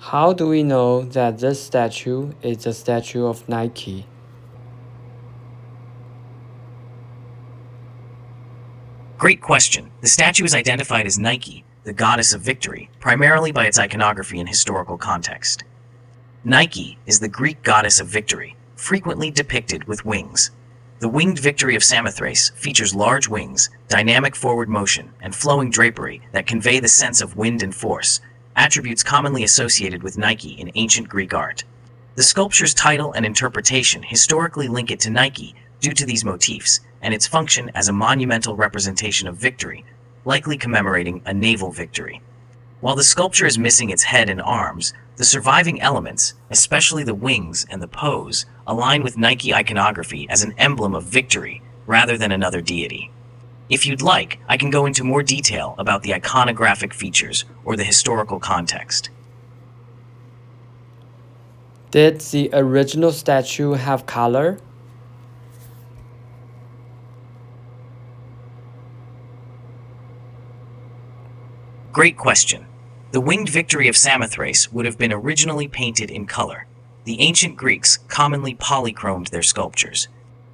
How do we know that this statue is a statue of Nike? Great question. The statue is identified as Nike, the goddess of victory, primarily by its iconography and historical context. Nike is the Greek goddess of victory, frequently depicted with wings. The winged victory of Samothrace features large wings, dynamic forward motion, and flowing drapery that convey the sense of wind and force, attributes commonly associated with Nike in ancient Greek art. The sculpture's title and interpretation historically link it to Nike due to these motifs and its function as a monumental representation of victory, likely commemorating a naval victory. While the sculpture is missing its head and arms, the surviving elements, especially the wings and the pose, align with Nike iconography as an emblem of victory rather than another deity. If you'd like, I can go into more detail about the iconographic features or the historical context. Did the original statue have color? Great question. The winged victory of Samothrace would have been originally painted in color. The ancient Greeks commonly polychromed their sculptures.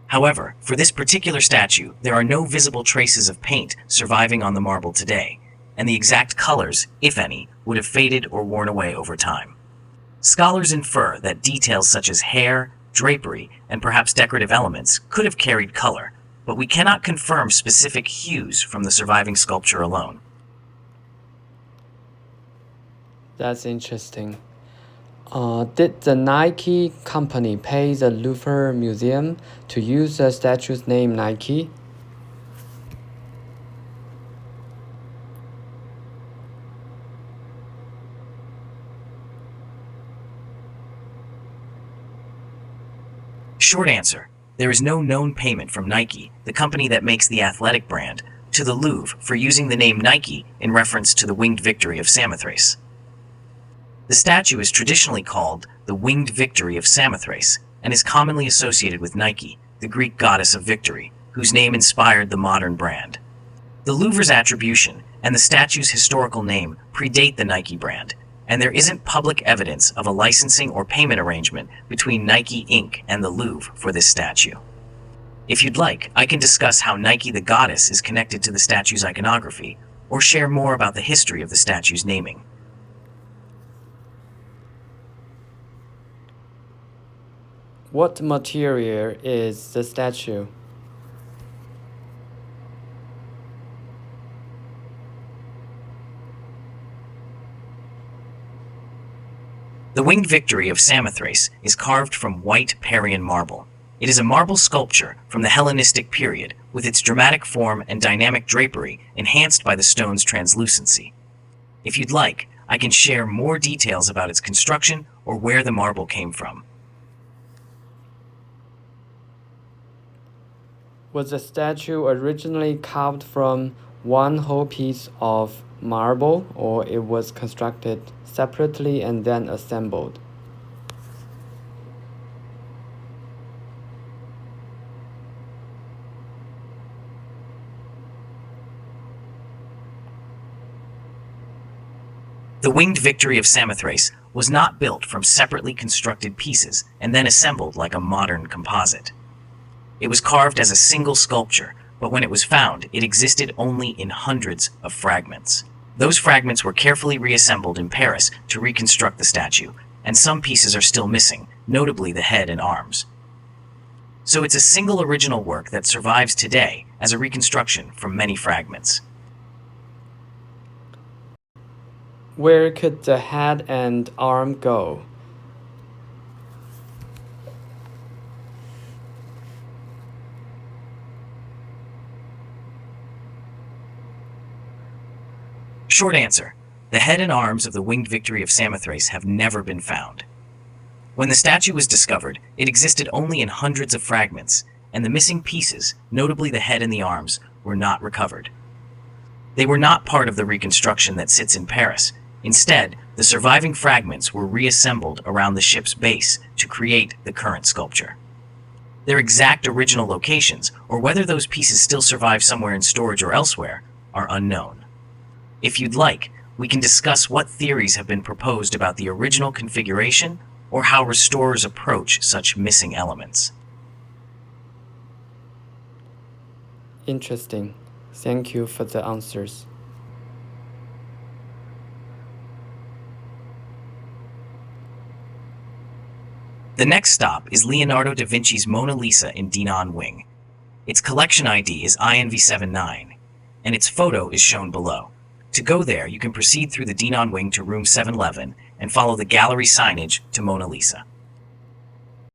However, for this particular statue, there are no visible traces of paint surviving on the marble today, and the exact colors, if any, would have faded or worn away over time. Scholars infer that details such as hair, drapery, and perhaps decorative elements could have carried color, but we cannot confirm specific hues from the surviving sculpture alone. That's interesting. Did the Nike company pay the Louvre Museum to use the statue's name Nike? Short answer, there is no known payment from Nike, the company that makes the athletic brand, to the Louvre for using the name Nike in reference to the winged victory of Samothrace. The statue is traditionally called the Winged Victory of Samothrace and is commonly associated with Nike, the Greek goddess of victory, whose name inspired the modern brand. The Louvre's attribution and the statue's historical name predate the Nike brand, and there isn't public evidence of a licensing or payment arrangement between Nike Inc. and the Louvre for this statue. If you'd like, I can discuss how Nike the goddess is connected to the statue's iconography, or share more about the history of the statue's naming. What material is the statue? The Winged Victory of Samothrace is carved from white Parian marble. It is a marble sculpture from the Hellenistic period, with its dramatic form and dynamic drapery enhanced by the stone's translucency. If you'd like, I can share more details about its construction or where the marble came from. Was the statue originally carved from one whole piece of marble, or it was constructed separately and then assembled? The Winged Victory of Samothrace was not built from separately constructed pieces and then assembled like a modern composite. It was carved as a single sculpture, but when it was found, it existed only in hundreds of fragments. Those fragments were carefully reassembled in Paris to reconstruct the statue, and some pieces are still missing, notably the head and arms. So it's a single original work that survives today as a reconstruction from many fragments. Where could the head and arm go? Short answer, the head and arms of the Winged Victory of Samothrace have never been found. When the statue was discovered, it existed only in hundreds of fragments, and the missing pieces, notably the head and the arms, were not recovered. They were not part of the reconstruction that sits in Paris. Instead, the surviving fragments were reassembled around the ship's base to create the current sculpture. Their exact original locations, or whether those pieces still survive somewhere in storage or elsewhere, are unknown. If you'd like, we can discuss what theories have been proposed about the original configuration or how restorers approach such missing elements. Interesting. Thank you for the answers. The next stop is Leonardo da Vinci's Mona Lisa in Dinan Wing. Its collection ID is INV79, and its photo is shown below. To go there, you can proceed through the Dinan Wing to room 711 and follow the gallery signage to Mona Lisa.